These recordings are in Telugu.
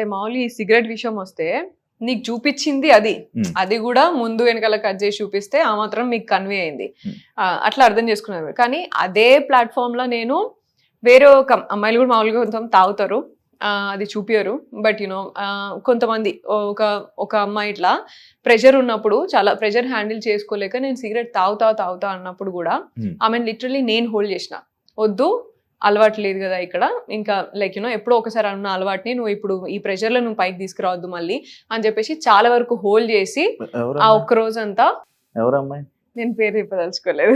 మామూలు ఈ సిగరెట్ విషయం వస్తే నీకు చూపించింది అది అది కూడా ముందు వెనకాల కట్ చేసి చూపిస్తే ఆ మాత్రం మీకు కన్వే అయింది. అట్లా అర్థం చేసుకున్నారు. కానీ అదే ప్లాట్ఫామ్ లో నేను వేరే ఒక అమ్మాయిలు కూడా మామూలుగా కొంత తాగుతారు, అది చూపియరు. బట్ యునో కొంతమంది ఒక అమ్మాయి ఇట్లా ప్రెషర్ ఉన్నప్పుడు, చాలా ప్రెషర్ హ్యాండిల్ చేసుకోలేక నేను సిగరెట్ తాగుతా అన్నప్పుడు కూడా ఆమె లిటరలీ నేను హోల్డ్ చేసిన, వద్దు అలవాటు లేదు కదా ఇక్కడ, ఇంకా లైక్ యూనో ఎప్పుడో ఒకసారి అన్న అలవాటుని నువ్వు ఇప్పుడు ఈ ప్రెషర్ లో నువ్వు పైకి తీసుకురావద్దు మళ్ళీ అని చెప్పేసి చాలా వరకు హోల్డ్ చేసి ఆ ఒక్క రోజంతా, నేను పేరు చెప్పదలుచుకోలేదు,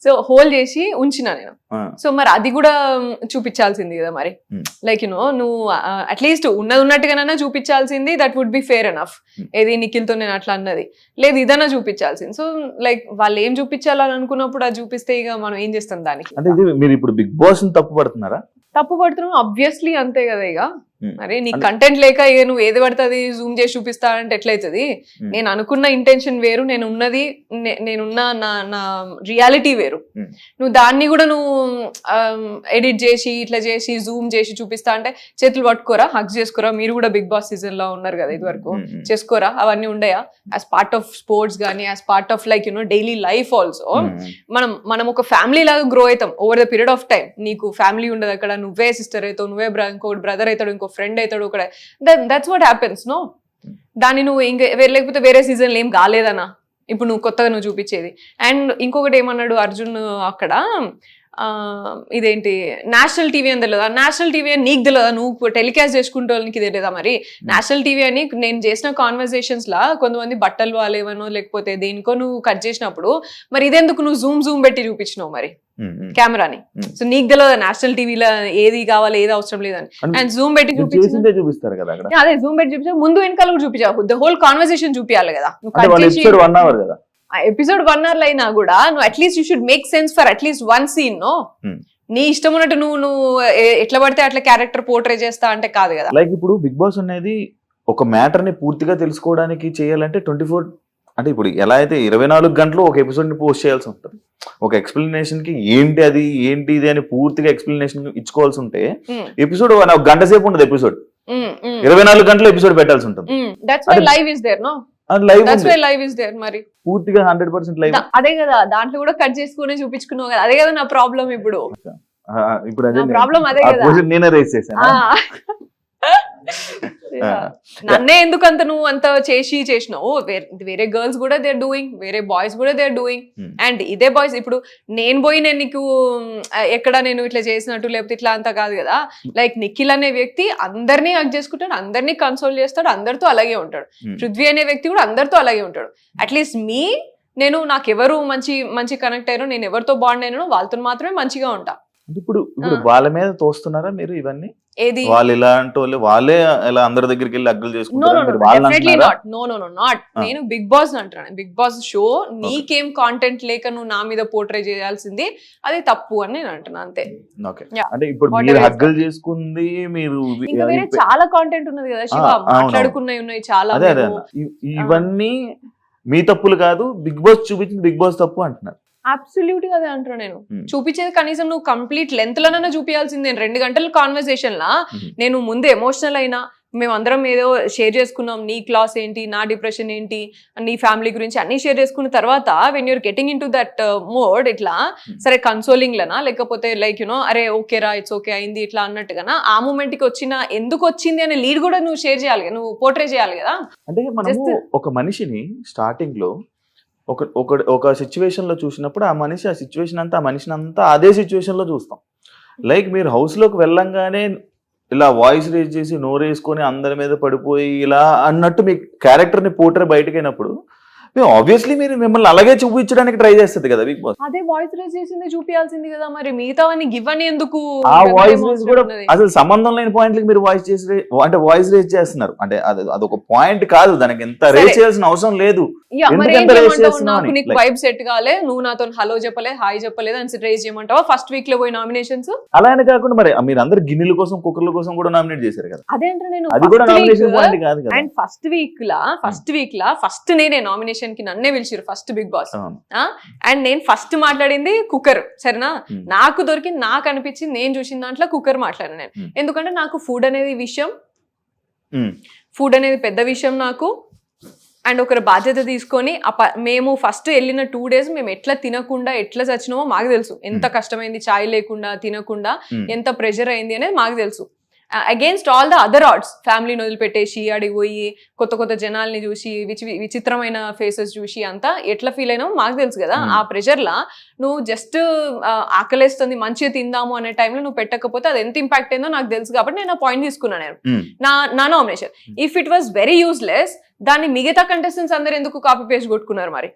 సో హోల్డ్ చేసి ఉంచిన నేను. సో మరి అది కూడా చూపించాల్సింది కదా మరి, లైక్ యూనో నువ్వు అట్లీస్ట్ ఉన్నట్టుగానైనా చూపించాల్సింది. That would be fair enough. ఏది నిఖిల్తో నేను అట్లా అన్నది లేదు, ఇదన్నా చూపించాల్సింది. సో లైక్ వాళ్ళు ఏం చూపించాలని అనుకున్నప్పుడు అది చూపిస్తే ఇక మనం ఏం చేస్తాం దానికి. మీరు ఇప్పుడు బిగ్ బాస్ తప్పు పడుతున్నారా? తప్పు పడుతున్నాం ఆబ్వియస్లీ, అంతే కదా. ఇక మరి నీ కంటెంట్ లేక ఇక నువ్వు ఏది పడుతుంది జూమ్ చేసి చూపిస్తా అంటే ఎట్లయితుంది? నేను అనుకున్న ఇంటెన్షన్ వేరు, నేనున్న నా రియాలిటీ వేరు. నువ్వు దాన్ని కూడా నువ్వు ఎడిట్ చేసి ఇట్లా చేసి జూమ్ చేసి చూపిస్తా అంటే చేతులు పట్టుకోరా, హక్ చేసుకోరా? మీరు కూడా బిగ్ బాస్ సీజన్ లో ఉన్నారు కదా ఇది వరకు, చేసుకోరా? అవన్నీ ఉండయా యాజ్ పార్ట్ ఆఫ్ స్పోర్ట్స్ కానీ as part of like you know daily life also? మనం ఒక ఫ్యామిలీ లాగా గ్రో అవుతాం over the period of time. నీకు ఫ్యామిలీ ఉండదు అక్కడ, నువ్వే సిస్టర్ అవుతావు, నువ్వే ఇంకో బ్రదర్ అవుతాడు, ఇంకో ఫ్రెండ్ అవుతాడు అక్కడ. That's what happens. నో, దాన్ని నువ్వు ఇంకా లేకపోతే వేరే సీజన్లో ఏం కాలేదనా ఇప్పుడు నువ్వు కొత్తగా నువ్వు చూపించేది. అండ్ ఇంకొకటి ఏమన్నాడు అర్జున్ అక్కడ, ఇదేంటి నేషనల్ టీవీ అని తెలియదా? నేషనల్ టీవీ అని నీకు తెలియదా? నువ్వు టెలికాస్ట్ చేసుకుంటే నీకు తెలియదా? మరి నేషనల్ టీవీ అని నేను చేసిన కాన్వర్సేషన్స్ లా కొంతమంది బట్టలు వాళ్ళేవనో లేకపోతే దేనికో నువ్వు కట్ చేసినప్పుడు మరి ఇదెందుకు నువ్వు జూమ్ పెట్టి చూపించినావు మరి కెమెరాని? సో నీకు తెలియదా నేషనల్ టీవీలో ఏది కావాలి ఏది అవసరం లేదని? అండ్ జూమ్ పెట్టి చూపిస్తారు కదా. అదే జూమ్ పెట్టి చూపించా, ముందు వెనకాల కూడా చూపించావు, ద హోల్ కాన్వర్సేషన్ చూపించాలి కదా. ఎపిసోడ్ 1 hour అయినా కూడా నువ్వు at least you should make sense for at least one scene. No, నీ ఇష్టం ఉన్నట్టు నువ్వు ఎట్లా పడితే అట్లా క్యారెక్టర్ పోర్ట్రే చేస్తా అంటే కాదు కదా. లైక్ ఇప్పుడు బిగ్ బాస్ అనేది ఒక మ్యాటర్ ని పూర్తిగా తెలుసుకోవడానికి చేయాలంటే 24 అంటే ఇప్పుడు ఎలా అయితే 24 గంటలు ఒక ఎపిసోడ్ ని పోస్ట్ చేయాల్సి ఉంటుంది. ఒక ఎక్స్ప్లెనేషన్ కి ఏంటి ఇది అని పూర్తిగా ఎక్స్ప్లెనేషన్ ఇచ్చుకోవాల్సి ఉంటే ఎపిసోడ్ ఒక గంట సేపు ఉండదు. ఎపిసోడ్ 24 గంటలు ఎపిసోడ్ పెట్టాల్సి ఉంటుంది. మరి పూర్తిగా 100% లైవ్. అదే కదా, దాంట్లో కూడా కట్ చేసుకుని చూపించుకున్నావు కదా. అదే కదా నా ప్రాబ్లం ఇప్పుడు. ప్రాబ్లం అదే కదా, నేనే రేస్ చేశాను. నన్నే ఎందుకంత నువ్వు అంత చేసినావు? వేరే గర్ల్స్ కూడా దే ఆర్ డూయింగ్, వేరే బాయ్స్ కూడా దే ఆర్ డూయింగ్. అండ్ ఇదే బాయ్స్ ఇప్పుడు నేను పోయి నేను నీకు ఎక్కడ నేను ఇట్లా చేసినట్టు లేకపోతే ఇట్లా అంతా కాదు కదా. లైక్ నిఖిల్ అనే వ్యక్తి అందరినీ హక్ చేసుకుంటాడు, అందరినీ కన్సోల్ చేస్తాడు, అందరితో అలాగే ఉంటాడు. పృథ్వీ అనే వ్యక్తి కూడా అందరితో అలాగే ఉంటాడు. అట్లీస్ట్ నాకు ఎవరు మంచి కనెక్ట్ అయ్యారో, నేను ఎవరితో బాండ్ అయినానో వాళ్ళతో మాత్రమే మంచిగా ఉంటా. ఇప్పుడు వాళ్ళ మీద తోస్తున్నారా మీరు ఇవన్నీ? ఏది వాళ్ళు ఇలాంటి వాళ్ళే ఇలా అందరి దగ్గరికి వెళ్ళి అగ్గులు చేసుకుంటారు? నేను బిగ్ బాస్ అంటున్నాను. బిగ్ బాస్ షో నీకేం కాంటెంట్ లేక నువ్వు నా మీద పోర్ట్రే చేయాల్సింది అది తప్పు అని నేను అంటున్నా, అంతే. అంటే ఇప్పుడు మీరు హగ్గులు చేసుకుంది, మీరు వేరే చాలా కాంటెంట్ ఉన్నది కదా శివ, మాట్లాడుకున్నవి ఉన్నాయి చాలా. ఇవన్నీ మీ తప్పులు కాదు, బిగ్ బాస్ చూపించింది బిగ్ బాస్ తప్పు అంటున్నారు. అబ్సల్యూట్ గా అదే అంటున్నా నేను. చూపించేది కనీసం నువ్వు కంప్లీట్ లెంత్ లోనైనా చూపించాల్సిందే. 2 గంటల కాన్వర్సేషన్ లా నేను ముందు ఎమోషనల్ అయినా, మేమందరం ఏదో షేర్ చేసుకున్నాం, నీ క్లాస్ ఏంటి, నా డిప్రెషన్ ఏంటి, నీ ఫ్యామిలీ గురించి అన్ని షేర్ చేసుకున్న తర్వాత when you're getting in to that mode, ఇట్లా సరే కన్సోలింగ్ లనా లేకపోతే లైక్ యునో అరే ఓకే రా ఇట్స్ ఓకే అయింది ఇట్లా అన్నట్టుగా ఆ మూమెంట్ కి వచ్చిన ఎందుకు వచ్చింది అనే లీడ్ కూడా నువ్వు షేర్ చేయాలి, నువ్వు పోర్ట్రే చేయాలి కదా. అంటే మనము ఒక మనిషిని స్టార్టింగ్ లో ఒక సిచ్యువేషన్ లో చూసినప్పుడు ఆ సిచ్యువేషన్ అంతా ఆ మనిషిని అంతా అదే సిచ్యువేషన్ లో చూస్తాం. లైక్ మీరు హౌస్ లోకి వెళ్ళంగానే ఇలా వాయిస్ రేజ్ చేసి నోరేసుకొని అందరి మీద పడిపోయి ఇలా అన్నట్టు మీ క్యారెక్టర్ ని పోర్ట్రే బయటకు అయినప్పుడు ఆబ్వియస్లీ మీరు మిమ్మల్ని అలాగే చూపించడానికి ట్రై చేస్తుంది కదా బిగ్ బాస్. అదే వాయిస్ రేజ్ చేసింది చూపించాల్సింది కదా. మరి మిగతా గివ్ అని ఎందుకు? ఆ వాయిస్ రేజ్ కూడా అసలు సంబంధం లేని పాయింట్లకి మీరు వాయిస్ రేజ్ చేస్తున్నారు. అంటే అదొక పాయింట్ కాదు, దానికి ఎంత రేజ్ చేయాల్సిన అవసరం లేదు. నాకు నీకు వైబ్ సెట్ కాలే, నువ్వు నాతో హలో చెప్పలేదు, హాయ్ చెప్పలేదు అని రేజ్ చేయమంటావా? ఫస్ట్ వీక్ లో పోయి నామినేషన్స్ అలా అని కాకుండా మరి మీరు అందరు గిన్నెల కోసం కుక్కర్ల కోసం కూడా నామినేట్ చేశారు కదా. అదేంటే నేను అది కూడా నామినేషన్ పాయింట్ కాదు కదా. And first week law first నేనే నామినేషన్ కి నన్నే పిలిచారు ఫస్ట్ బిగ్ బాస్. అండ్ నేను ఫస్ట్ మాట్లాడింది కుక్కర్, సరేనా? నాకు దొరికింది, నాకు అనిపించింది, నేను చూసిన దాంట్లో కుక్కర్ మాట్లాడాను నేను. ఎందుకంటే నాకు ఫుడ్ అనేది విషయం ఫుడ్ అనేది పెద్ద విషయం నాకు. అండ్ ఒకరి బాధ్యత తీసుకొని మేము ఫస్ట్ వెళ్ళిన 2 days మేము ఎట్లా తినకుండా ఎట్లా చచ్చినామో మాకు తెలుసు. ఎంత కష్టమైంది చాయ్ లేకుండా తినకుండా, ఎంత ప్రెషర్ అయింది అనేది మాకు తెలుసు. అగేన్స్ట్ ఆల్ ద అదర్ ఆర్డ్స్, ఫ్యామిలీని వదిలిపెట్టేసి అడిగి పోయి కొత్త కొత్త జనాల్ని చూసి విచిత్రమైన ఫేసెస్ చూసి అంతా ఎట్లా ఫీల్ అయినామో మాకు తెలుసు కదా. ఆ ప్రెషర్లా నువ్వు జస్ట్ ఆకలేస్తుంది మంచిగా తిందాము అనే టైంలో నువ్వు పెట్టకపోతే అది ఎంత ఇంపాక్ట్ అయిందో నాకు తెలుసు. కాబట్టి నేను ఆ పాయింట్ తీసుకున్నాను. నేను నా nomination if it was very useless, దాన్ని మిగతా కంటెస్టెంట్స్ అందరు ఎందుకు కాపీ పేస్ట్ కొట్టుకున్నారు మరి?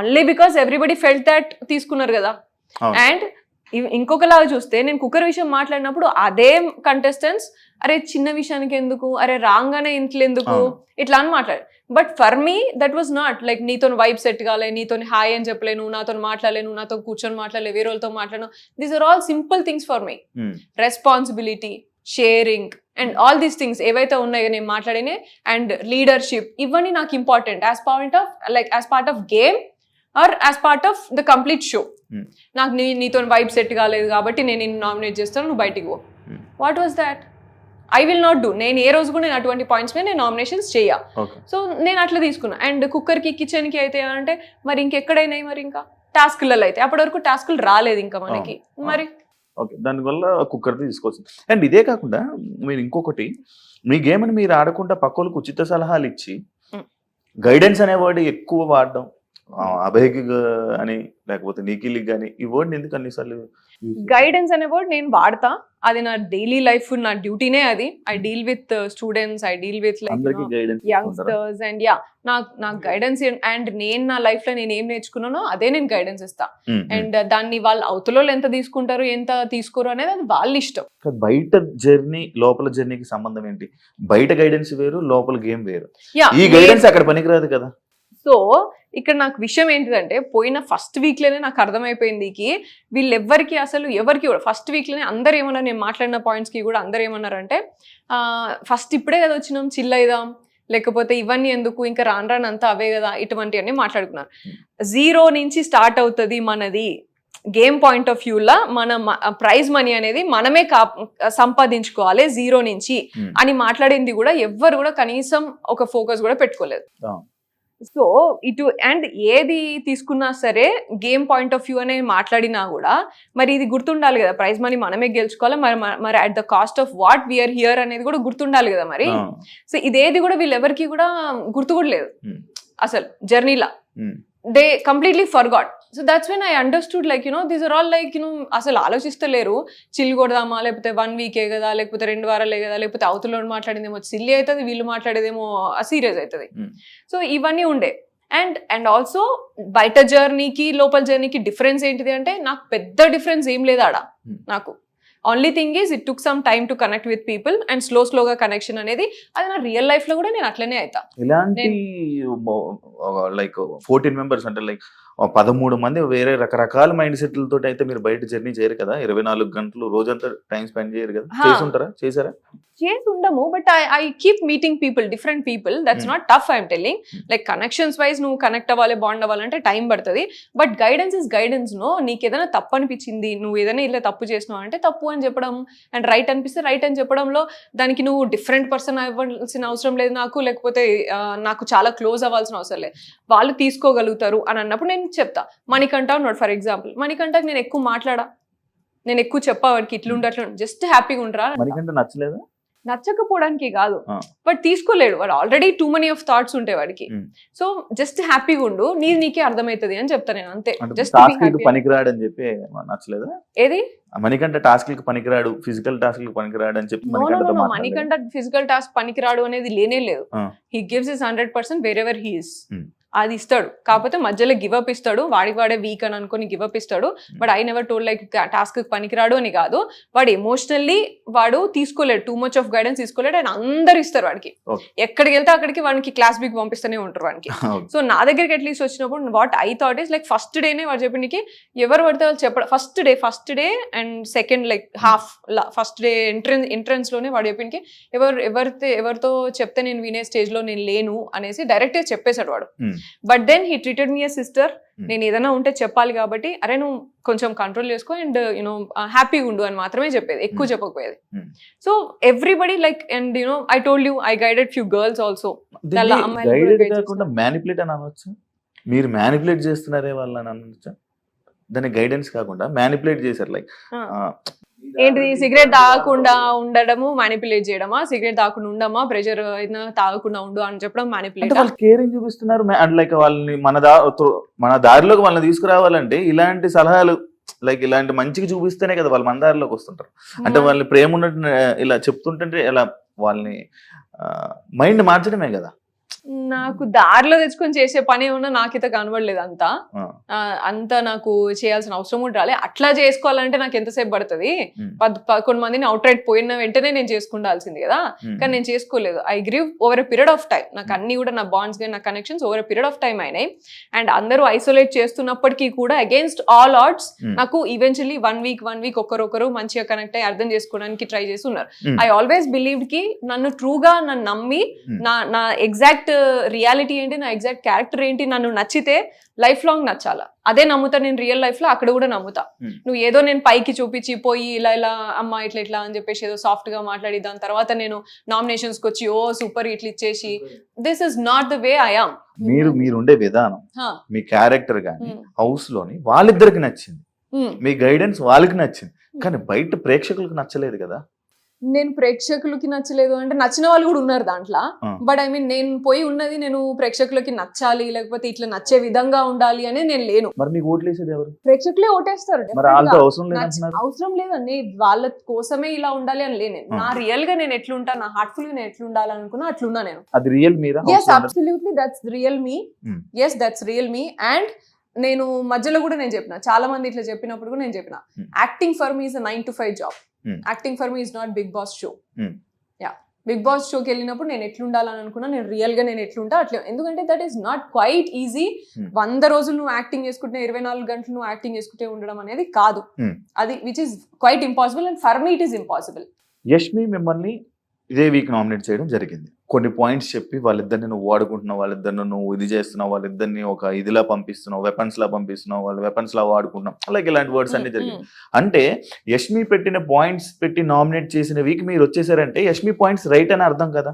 Only because everybody felt that తీసుకున్నారు కదా. అండ్ ఇంకొకలాగా చూస్తే నేను కుక్కర్ విషయం మాట్లాడినప్పుడు అదే కంటెస్టెంట్స్ అరే చిన్న విషయానికి ఎందుకు, అరే రాగానే ఇంట్లో ఎందుకు, ఇట్లా అని మాట్లాడారు. But for me that was not like నీతో వైబ్ సెట్ కాలే, నీతో హాయ్ అని చెప్పలేను, నాతో మాట్లాడలేను, నాతో కూర్చొని మాట్లాడలే, వేరే వాళ్ళతో మాట్లాడను. These are all simple things for me. Responsibility, sharing and all these things ఏవైతే ఉన్నాయో నేను మాట్లాడినే, అండ్ లీడర్షిప్, ఇవన్నీ నాకు important as part of game or as part of the complete show. నాకు నీతో వైబ్ సెట్ కాలేదు కాబట్టి నేను నిన్ను నామినేట్ చేస్తాను, నువ్వు బయటికి పో. What was that? I will not do. నేను ఏ రోజు కూడా నేను అటువంటి పాయింట్స్ మీద నేను నామినేషన్స్ చేయ. సో నేను అట్లా తీసుకున్నా. అండ్ కుక్కర్కి కిచెన్కి అయితే అంటే మరి ఇంకెక్కడైనాయి, మరి ఇంకా టాస్క్లలో అయితే అప్పటి వరకు టాస్క్లు రాలేదు ఇంకా మనకి. మరి ఓకే, దానివల్ల కుక్కర్ తీసుకోవచ్చు. అండ్ ఇదే కాకుండా మీరు ఇంకొకటి, మీ గేమ్ అని మీరు ఆడకుండా పక్కలకు ఉచిత సలహాలు ఇచ్చి గైడెన్స్ అనే వర్డ్ ఎక్కువ వాడడం, అభయకి అని లేకపోతే నిఖిల్కి కానీ, ఈ వర్డ్ ఎందుకు అన్నిసార్లు? గైడెన్స్ అనే వర్డ్ నేను వాడతా, అది నా డైలీ లైఫ్, నా డ్యూటీనే అది. I deal with students, I deal with youngsters and నాకు గైడెన్స్. అండ్ నేను నా లైఫ్ లో నేను ఏం నేర్చుకున్నానో అదే నేను గైడెన్స్ ఇస్తా. అండ్ దాన్ని వాళ్ళు అవతల ఎంత తీసుకుంటారు ఎంత తీసుకోరు అనేది అది వాళ్ళ ఇష్టం. బయట జర్నీ లోపల జర్నీకి సంబంధం ఏంటి? బయట గైడెన్స్ వేరు, లోపల గేమ్ వేరు. ఈ గైడెన్స్ అక్కడ పనికిరాదు కదా. సో ఇక్కడ నాకు విషయం ఏంటిదంటే, పోయిన ఫస్ట్ వీక్లోనే నాకు అర్థమైపోయింది వీళ్ళెవ్వరికి అసలు ఎవరికి కూడా ఫస్ట్ వీక్లోనే అందరు ఏమన్నారు, నేను మాట్లాడిన పాయింట్స్కి కూడా అందరు ఏమన్నారంటే ఫస్ట్ ఇప్పుడే కదా వచ్చినాం, చిల్ అయిదాం, లేకపోతే ఇవన్నీ ఎందుకు, ఇంకా రాను అంతా అవే కదా, ఇటువంటివన్నీ మాట్లాడుకున్నారు. 0 నుంచి స్టార్ట్ అవుతుంది మనది గేమ్ పాయింట్ ఆఫ్ వ్యూలా. మన ప్రైజ్ మనీ అనేది మనమే సంపాదించుకోవాలి 0 నుంచి అని మాట్లాడింది కూడా ఎవ్వరు కూడా కనీసం ఒక ఫోకస్ కూడా పెట్టుకోలేదు. సో ఇటు అండ్ ఏది తీసుకున్నా సరే గేమ్ పాయింట్ ఆఫ్ వ్యూ అనే మాట్లాడినా కూడా మరి ఇది గుర్తుండాలి కదా, ప్రైజ్ మనీ మనమే గెలుచుకోవాలి, మరి at the cost of what we're here అనేది కూడా గుర్తుండాలి కదా మరి. సో ఇదేది కూడా వీళ్ళెవరికి కూడా గుర్తు కూడా లేదు అసలు జర్నీలా. They completely forgot. So that's when I understood like these are all like అసలు ఆలోచిస్తలేరు, చిల్ కొడదామా, లేకపోతే 1 వీకే కదా, లేకపోతే 2 వారాలే కదా, లేకపోతే అవతల మాట్లాడిందేమో సిల్లీ అవుతుంది, వీళ్ళు మాట్లాడేదేమో సీరియస్ అవుతుంది. సో ఇవన్నీ ఉండే. అండ్ ఆల్సో బయట జర్నీకి లోపల జర్నీకి డిఫరెన్స్ ఏంటిది అంటే నాకు పెద్ద డిఫరెన్స్ ఏం లేదు ఆడ. నాకు only thing is it took some time to connect with people and స్లోగా కనెక్షన్ అనేది అది నా రియల్ లైఫ్ లో కూడా నేను అట్లనే అవుతా. ఇలాంటి లైక్ 14 members అంటే లైక్ 13 మంది వేరే రకరకాల మైండ్ సెట్లతో అయితే మీరు బయట జర్నీ చేయరు కదా, 24 గంటలు రోజంతా టైం స్పెండ్ చేయరు కదా. చేసారా? చేసి ఉండము, but I keep meeting people, different people. That's not tough, I'm telling. Like connections wise నువ్వు కనెక్ట్ అవ్వాలి, బాండ్ అవ్వాలంటే టైం పడుతుంది. But guidance is guidance. నీకు ఏదైనా తప్పు అనిపించింది, నువ్వు ఏదైనా ఇలా తప్పు చేసినావు అంటే తప్పు అని చెప్పడం, అండ్ రైట్ అనిపిస్తే రైట్ అని చెప్పడంలో దానికి నువ్వు డిఫరెంట్ పర్సన్ అవ్వాల్సిన అవసరం లేదు నాకు, లేకపోతే నాకు చాలా క్లోజ్ అవ్వాల్సిన అవసరం లేదు. వాళ్ళు తీసుకోగలుగుతారు అని అన్నప్పుడు నేను చెప్తా. మణికంఠ ఉన్నాడు ఫర్ ఎగ్జాంపుల్, మణికంఠకి నేను ఎక్కువ మాట్లాడా, నేను ఎక్కువ చెప్పా వాడికి ఇట్లుంటే అట్లా, జస్ట్ హ్యాపీగా ఉండరా. మణికంఠ నచ్చలేదా? నచ్చకపోవడానికి కాదు, బట్ తీసుకోలేడు వాడు, already two money of thoughts ఉంటాయి వాడికి. సో జస్ట్ హ్యాపీగా ఉండు, నీకే అర్థమవుతుంది అని చెప్తా నేను, అంతే. జస్ట్ పనికిరాడు అని చెప్పి నచ్చలేదా? ఏది మణికంఠ టాస్క్ కి పనికిరాడు, ఫిజికల్ టాస్క్ కి పనికిరాడు అని చెప్పి మణికంఠ ఫిజికల్ టాస్క్ పనికిరాడు అనేది లేనే లేదు. He gives his 100% wherever he is. అది ఇస్తాడు, కాకపోతే మధ్యలో గివప్ ఇస్తాడు, వాడే వీక్ అని అనుకుని గివప్ ఇస్తాడు. But I never told like task పనికిరాడు అని కాదు, వాడు ఎమోషనల్లీ వాడు తీసుకోలేడు, టూ మచ్ ఆఫ్ గైడెన్స్ తీసుకోలేడు. అండ్ అందరు ఇస్తారు వాడికి, ఎక్కడికి వెళ్తే అక్కడికి వాడికి క్లాస్ బిక్ పంపిస్తూనే ఉంటారు వాడికి. సో నా దగ్గరికి అట్లీస్ట్ వచ్చినప్పుడు what I thought is like first డేనే వాడు చెప్పడానికి ఎవరు పడితే వాళ్ళు చెప్పడం, first day and second like half first day entrance లోనే వాడు చెప్పడానికి ఎవరితో చెప్తే నేను వినే స్టేజ్ లో నేను లేను అనేసి డైరెక్ట్ చెప్పేశాడు వాడు. But then he treated me a sister. Hmm. నేను ఏదైనా ఉంటే చెప్పాలి కాబట్టి అరే నువ్వు కొంచెం కంట్రోల్ చేసుకో అండ్ యూనో హ్యాపీగా ఉండు అని మాత్రమే చెప్పేది, ఎక్కువ చెప్పకపోయేది. So everybody like and you know I told you I guided few girls also. Guided కాకుండా మ్యానిపులేట్ అని అనొచ్చు. మీరు మ్యానిపులేట్ చేస్తున్నారే వాళ్ళని అనొచ్చా? దాన్ని గైడెన్స్ కాకుండా మ్యానిపులేట్ చేశారు. లైక్ ఏంటిది, సిగరెట్ తాగకుండా ఉండడము మ్యానిపులేట్ చేయడమా, సిగరెట్ తాగకుండా ఉండమా, ప్రెషర్ తాగకుండా ఉండు అని చెప్పడం మ్యానిపులేట్. వాళ్ళు కేరింగ్ చూపిస్తున్నారు. లైక్ వాళ్ళని మన దారిలోకి వాళ్ళని తీసుకురావాలంటే ఇలాంటి సలహాలు లైక్ ఇలాంటి మంచిగా చూపిస్తేనే కదా వాళ్ళు మన దారిలోకి వస్తుంటారు. అంటే వాళ్ళని ప్రేమ ఉన్నట్టు ఇలా చెప్తుంటే ఇలా వాళ్ళని మైండ్ మార్చడమే కదా. నాకు దారిలో తెచ్చుకొని చేసే పని ఏమన్నా నాకైతే కనబడలేదు అంత నాకు చేయాల్సిన అవసరం కూడా రాలే. అట్లా చేసుకోవాలంటే నాకు ఎంతసేపు పడుతుంది, 11 మందిని అవుట్ రైట్ పోయిన వెంటనే నేను చేసుకుండాల్సింది కదా, కానీ నేను చేసుకోలేదు. I grieve over a period of time. నాకు అన్ని కూడా నా బాండ్స్ కానీ నా connections over a period of time అయినాయి. అండ్ అందరూ ఐసోలేట్ చేస్తున్నప్పటికీ కూడా అగేన్స్ట్ ఆల్ ఆడ్స్ నాకు ఈవెన్చువల్లీ 1 వీక్ ఒకరొకరు మంచిగా కనెక్ట్ అయ్యి అర్థం చేసుకోవడానికి ట్రై చేసి ఉన్నారు. ఐ ఆల్వేస్ బిలీవ్డ్ కి నన్ను ట్రూగా నన్ను నమ్మి నా ఎగ్జాక్ట్ రియాలిటీ ఏంటి, నా ఎగ్జాక్ట్ క్యారెక్టర్ ఏంటి, నన్ను నచ్చితే లైఫ్ లాంగ్ నచ్చాలా. అదే నమ్ముతా నేను రియల్ లైఫ్ లో, అక్కడ కూడా నమ్ముతా. నువ్వు ఏదో నేను పైకి చూపించి పోయి ఇలా అమ్మ ఇట్లా అని చెప్పేసి ఏదో సాఫ్ట్ గా మాట్లాడి దాని తర్వాత నేను నామినేషన్స్ కి వచ్చి ఓ సూపర్ ఇట్లా ఇచ్చేసి, this is not the way I am. మీరుండే విధానం, మీ క్యారెక్టర్ గానీ హౌస్ లోని వాళ్ళిద్దరికి నచ్చింది, మీ గైడెన్స్ వాళ్ళకి నచ్చింది, కానీ బయట ప్రేక్షకులకు నచ్చలేదు కదా. నేను ప్రేక్షకులకి నచ్చలేదు అంటే నచ్చిన వాళ్ళు కూడా ఉన్నారు దాంట్లో. బట్ ఐ మీన్ నేను పోయి ఉన్నది నేను ప్రేక్షకులకి నచ్చాలి లేకపోతే ఇట్లా నచ్చే విధంగా ఉండాలి అని నేను లేను. మరి మీకు ఓట్లేసేది ఎవరు? ప్రేక్షకులే ఓటేస్తారు. అవసరం లేదండి, వాళ్ళ కోసమే ఇలా ఉండాలి అని లేను. నా రియల్ గా నేను ఎట్లుంటా, నా హార్ట్ఫుల్ గా నేను ఎట్లుండాలి అనుకున్నా అట్లున్నా నేను. అది real Meera? yes absolutely that's real me. yes that's real me. and నేను మధ్యలో కూడా నేను చెప్పిన, చాలా మంది ఇట్లా చెప్పినప్పుడు కూడా నేను చెప్పిన, acting for me is a 9 to 5 job. Acting for me is not Bigg Boss show. Yeah, Bigg Boss షోకి వెళ్ళినప్పుడు నేను ఎట్లుండాలని అనుకున్నా, నేను రియల్ గా నేను ఎట్లుంటా అట్లా. ఎందుకంటే that is not quiet easy. 100 రోజులు నువ్వు యాక్టింగ్ చేసుకుంటే 24 గంటలు నువ్వు యాక్టింగ్ చేసుకుంటే ఉండడం అనేది కాదు. అది which is quite impossible and for me it is impossible. Yashmi మిమ్మల్ని ఇదే వీక్ నామినేట్ చేయడం జరిగింది. కొన్ని పాయింట్స్ చెప్పి వాళ్ళిద్దరిని నువ్వు వాడుకుంటున్నావు, వాళ్ళిద్దరిని నువ్వు ఇది చేస్తున్నావు, వాళ్ళిద్దరిని ఒక ఇదిలా పంపిస్తున్నావు, వెపన్స్ లా పంపిస్తున్నావు, వాళ్ళు వెపన్స్ లా వాడుకుంటున్నావు, అలాగే ఇలాంటి వర్డ్స్ అన్ని జరిగింది. అంటే యష్మి పెట్టిన పాయింట్స్ పెట్టి నామినేట్ చేసిన వీక్ మీరు వచ్చేసారంటే యష్మి పాయింట్స్ రైట్ అని అర్థం కదా.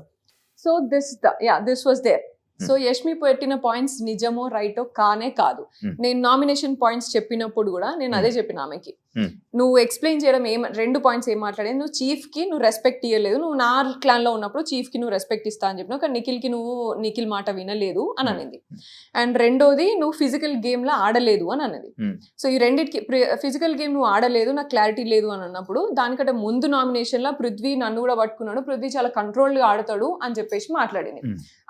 So this was there. So Yashmi పెట్టిన పాయింట్స్ నిజమో రైటో కానే కాదు. నేను నామినేషన్ పాయింట్స్ చెప్పినప్పుడు కూడా నేను అదే చెప్పిన ఆమెకి, నువ్వు ఎక్స్ప్లెయిన్ చేయడం 2 పాయింట్స్ ఏం మాట్లాడేది, నువ్వు చీఫ్ కి నువ్వు రెస్పెక్ట్ ఇవ్వలేదు, నువ్వు నా క్లాన్ లో ఉన్నప్పుడు చీఫ్ కి నువ్వు రెస్పెక్ట్ ఇస్తా అని చెప్పినావు, కానీ నిఖిల్ మాట వినలేదు అని అనింది. అండ్ రెండోది నువ్వు ఫిజికల్ గేమ్ లా ఆడలేదు అని అన్నది. సో ఈ రెండింటికి ఫిజికల్ గేమ్ నువ్వు ఆడలేదు, నాకు క్లారిటీ లేదు అని అన్నప్పుడు దానికంటే ముందు నామినేషన్ లో పృథ్వీ నన్ను కూడా పట్టుకున్నాడు, పృథ్వీ చాలా కంట్రోల్ గా ఆడతాడు అని చెప్పేసి మాట్లాడింది.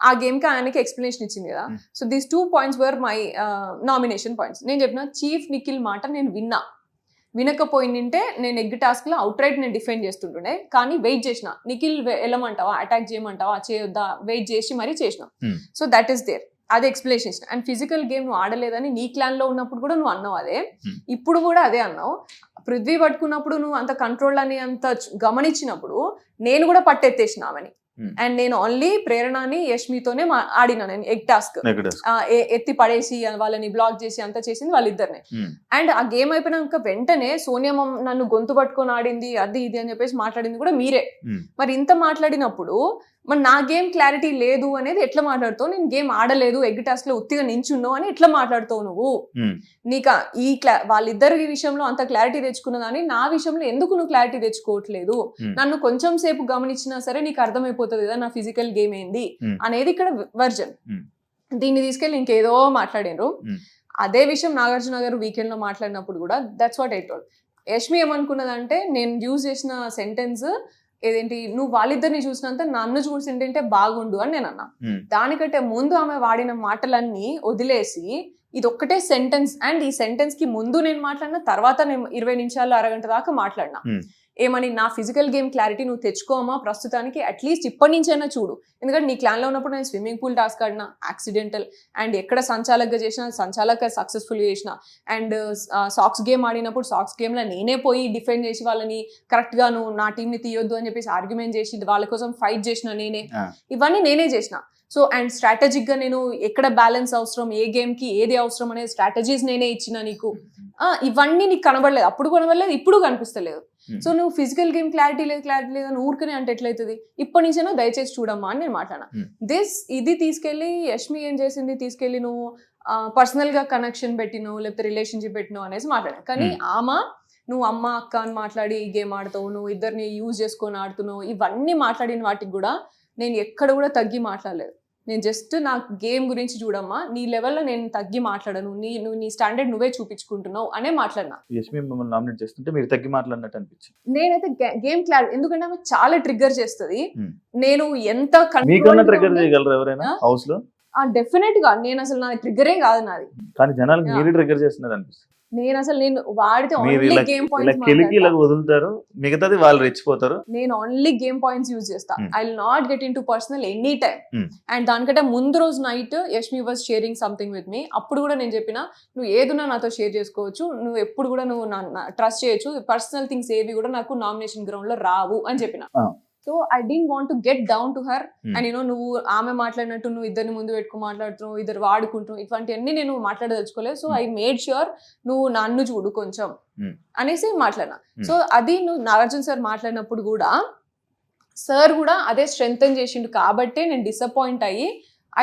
ఆ గేమ్ కి ఆయనకి ఎక్స్ప్లెనేషన్ ఇచ్చింది కదా. So these 2 points were my nomination points. నేను చెప్పిన చీఫ్ నిఖిల్ మాట నేను వినకపోయిందంటే నేను ఎగ్ టాస్క్ లో అవుట్ రైట్ నేను డిఫెండ్ చేస్తుంటుండే, కానీ వెయిట్ చేసిన, నిఖిల్ వెళ్ళమంటావా, అటాక్ చేయమంటావా, చేయొద్దా, వెయిట్ చేసి మరీ చేసిన. సో దట్ ఈస్ దేర్, అది ఎక్స్ప్లెనేషన్ ఇచ్చిన. అండ్ ఫిజికల్ గేమ్ నువ్వు ఆడలేదని నీ క్లాన్ లో ఉన్నప్పుడు కూడా నువ్వు అన్నావు అదే, ఇప్పుడు కూడా అదే అన్నావు. పృథ్వీ పట్టుకున్నప్పుడు నువ్వు అంత కంట్రోల్ అని అంత గమనించినప్పుడు నేను కూడా పట్టెత్తేసిన ఆమెని. అండ్ నేను ఓన్లీ ప్రేరణని యష్మితోనే ఆడినా నేను ఎగ్ టాస్క్, ఎత్తి పడేసి వాళ్ళని బ్లాక్ చేసి అంతా చేసింది వాళ్ళిద్దరినే. అండ్ ఆ గేమ్ అయిపోయినాక వెంటనే సోనియా నన్ను గొంతు పట్టుకొని ఆడింది అది ఇది అని చెప్పేసి మాట్లాడింది కూడా మీరే. మరి ఇంత మాట్లాడినప్పుడు మరి నా గేమ్ క్లారిటీ లేదు అనేది ఎట్లా మాట్లాడుతావు? నేను గేమ్ ఆడలేదు, ఎగ్ టాస్క్ లో ఉత్తిగా నించున్నావు అని ఎట్లా మాట్లాడుతావు నువ్వు? నీకు వాళ్ళిద్దరి విషయంలో అంత క్లారిటీ తెచ్చుకున్నదాన్ని నా విషయంలో ఎందుకు నువ్వు క్లారిటీ తెచ్చుకోవట్లేదు? నన్ను కొంచెం సేపు గమనించినా సరే నీకు అర్థమైపోతుంది కదా నా ఫిజికల్ గేమ్ ఏంది అనేది ఇక్కడ వర్జన్. దీన్ని తీసుకెళ్ళి ఇంకేదో మాట్లాడినరు. అదే విషయం నాగార్జున గారు వీకెండ్ లో మాట్లాడినప్పుడు కూడా that's what I told. Yashmi ఏమనుకున్నదంటే నేను యూజ్ చేసిన సెంటెన్స్ ఏదేంటి, నువ్వు వాళ్ళిద్దరిని చూసినంత నన్ను చూసింటే బాగుండు అని నేను అన్నా. దానికంటే ముందు ఆమె వాడిన మాటలన్నీ వదిలేసి ఇది ఒక్కటే సెంటెన్స్, అండ్ ఈ సెంటెన్స్ కి ముందు నేను మాట్లాడిన, తర్వాత నేను 20 నిమిషాలు అరగంట దాకా మాట్లాడినా. ఏమని, నా ఫిజికల్ గేమ్ క్లారిటీ నువ్వు తెచ్చుకోమా ప్రస్తుతానికి, అట్లీస్ట్ ఇప్పటి నుంచైనా చూడు. ఎందుకంటే నీ క్లాన్లో ఉన్నప్పుడు నేను స్విమ్మింగ్ పూల్ టాస్క్ ఆడినా యాక్సిడెంటల్, అండ్ ఎక్కడ సంచాలకగా చేసిన సంచాలక సక్సెస్ఫుల్గా చేసిన, అండ్ సాక్స్ గేమ్ ఆడినప్పుడు సాక్స్ గేమ్లో నేనే పోయి డిఫెండ్ చేసి వాళ్ళని కరెక్ట్గా నువ్వు నా టీంని తీయొద్దు అని చెప్పేసి ఆర్గ్యుమెంట్ చేసి వాళ్ళ కోసం ఫైట్ చేసిన నేనే, ఇవన్నీ నేనే చేసిన. సో అండ్ స్ట్రాటజిక్ గా నేను ఎక్కడ బ్యాలెన్స్ అవసరం, ఏ గేమ్ కి ఏది అవసరం అనే స్ట్రాటజీస్ నేనే ఇచ్చిన నీకు. ఇవన్నీ నీకు కనబడలేదు, అప్పుడు కనబడలేదు, ఇప్పుడు కనిపిస్తలేదు. సో నువ్వు ఫిజికల్ గేమ్ క్లారిటీ లేదు అని ఊరికనే అంటే ఎట్లయితుంది? ఇప్పటి నుంచైనా దయచేసి చూడమ్మా అని నేను మాట్లాడినా. ఇది తీసుకెళ్లి యష్మి ఏం చేసింది, తీసుకెళ్లి నువ్వు పర్సనల్ గా కనెక్షన్ పెట్టినవు లేకపోతే రిలేషన్షిప్ పెట్టినవు అనేసి మాట్లాడా. కానీ ఆమె నువ్వు అమ్మ అక్క అని మాట్లాడి ఈ గేమ్ ఆడతావు, నువ్వు ఇద్దరిని యూజ్ చేసుకొని ఆడుతున్నావు, ఇవన్నీ మాట్లాడిన వాటికి కూడా నేను ఎక్కడ కూడా తగ్గి మాట్లాడలేదు. నేను జస్ట్ నా గేమ్ గురించి చూడమ్మా, నీ లెవెల్లో నేను తగ్గి మాట్లాడను, నువ్వు నీ స్టాండర్డ్ నువ్వే చూపించుకుంటున్నావు అనే మాట్లాడినా. యష్మి మిమ్మల్ని నామినేట్ చేస్తుంటే మీరు తగ్గి మాట్లాడినట్టు అనిపించింది. నేనైతే గేమ్ క్లారిటీ, ఎందుకంటే ఆమె చాలా ట్రిగ్గర్ చేస్తుంది. నేను ఎంత మీకన్నా ట్రిగ్గర్ చేయగలరు ఎవరైనా హౌస్ లో? డెఫినెట్ గా నేను అసలు నా ట్రిగ్గరే కాదు నాది, కానీ జనాలకు మీరే ట్రిగ్గర్ చేస్తున్నారు అనిపిస్తుంది. నేను వాడితే ఓన్లీ గేమ్ పాయింట్స్ వదులుతారు, మిగతాది వాళ్ళు రెచ్చిపోతారు. నేను ఓన్లీ గేమ్ పాయింట్స్ యూజ్ చేస్తా. I will not get into personal any time. And దానికంటే ముందు రోజు night Yashmi was sharing something with me. అప్పుడు కూడా నేను చెప్పిన, నువ్వు ఏదున్నా నాతో షేర్ చేసుకోవచ్చు, నువ్వు ఎప్పుడు కూడా నువ్వు ట్రస్ట్ చేయొచ్చు, పర్సనల్ థింగ్స్ ఏవి కూడా నాకు నామినేషన్ గ్రౌండ్ లో రావు అని చెప్పిన. So I don't want to get down to her. And నువ్వు ఆమె మాట్లాడినట్టు నువ్వు ఇద్దరిని ముందు పెట్టుకుని మాట్లాడుతున్నావు, ఇద్దరు వాడుకుంటున్నావు, ఇటువంటివన్నీ నేను మాట్లాడదలుచుకోలేదు. సో ఐ మేడ్ ష్యూర్ నువ్వు నన్ను చూడు కొంచెం అనేసి మాట్లాడినా. సో అది నువ్వు నాగార్జున సార్ మాట్లాడినప్పుడు కూడా సార్ కూడా అదే స్ట్రెంగ్తన్ చేసిండు కాబట్టి నేను డిసప్పాయింట్ అయ్యి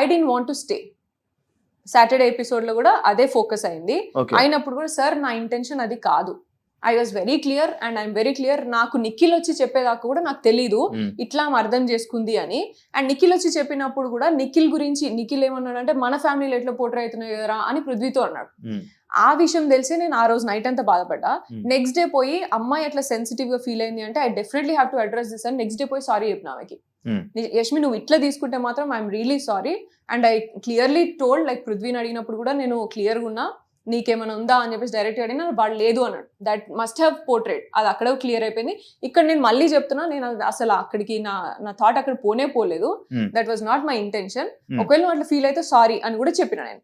I don't want to stay. Saturday episode లో కూడా అదే ఫోకస్ అయింది. అయినప్పుడు కూడా సార్ నా ఇంటెన్షన్ అది కాదు, I was very clear and I'm very clear. నాకు నిఖిల్ వచ్చి చెప్పేదాకా కూడా నాకు తెలీదు ఇట్లా అర్థం చేసుకుంది అని. అండ్ నిఖిల్ వచ్చి చెప్పినప్పుడు కూడా నిఖిల్ గురించి నిఖిల్ ఏమన్నాడు అంటే, మన ఫ్యామిలీలో ఎట్లా పోర్ట్రే అవుతున్నాయి కదరా అని పృథ్వీతో అన్నాడు. ఆ విషయం తెలిసి నేను ఆ రోజు నైట్ అంతా బాధపడ్డా. నెక్స్ట్ డే పోయి అమ్మాయి ఎట్లా సెన్సిటివ్ గా ఫీల్ అయింది అంటే, I definitely have to address this అని నెక్స్ట్ డే పోయి సారీ చెప్పిన ఆమెకి. యష్మి నువ్వు ఇట్లా తీసుకుంటే మాత్రం I'm really sorry. And I clearly told, like పృథ్వీని అడిగినప్పుడు కూడా నేను క్లియర్గా ఉన్నా, నీకేమైనా ఉందా అని చెప్పేసి డైరెక్ట్ అడిగినా వాడు లేదు అన్నాడు. దట్ మస్ట్ హ్యావ్ పోర్ట్రేట్, అది అక్కడ క్లియర్ అయిపోయింది. ఇక్కడ నేను మళ్ళీ చెప్తున్నా, నేను అసలు అక్కడికి నా థాట్ అక్కడ పోలేదు. That was not my intention. ఒకవేళ నువ్వు అట్లా ఫీల్ అయితే సారీ అని కూడా చెప్పిన నేను.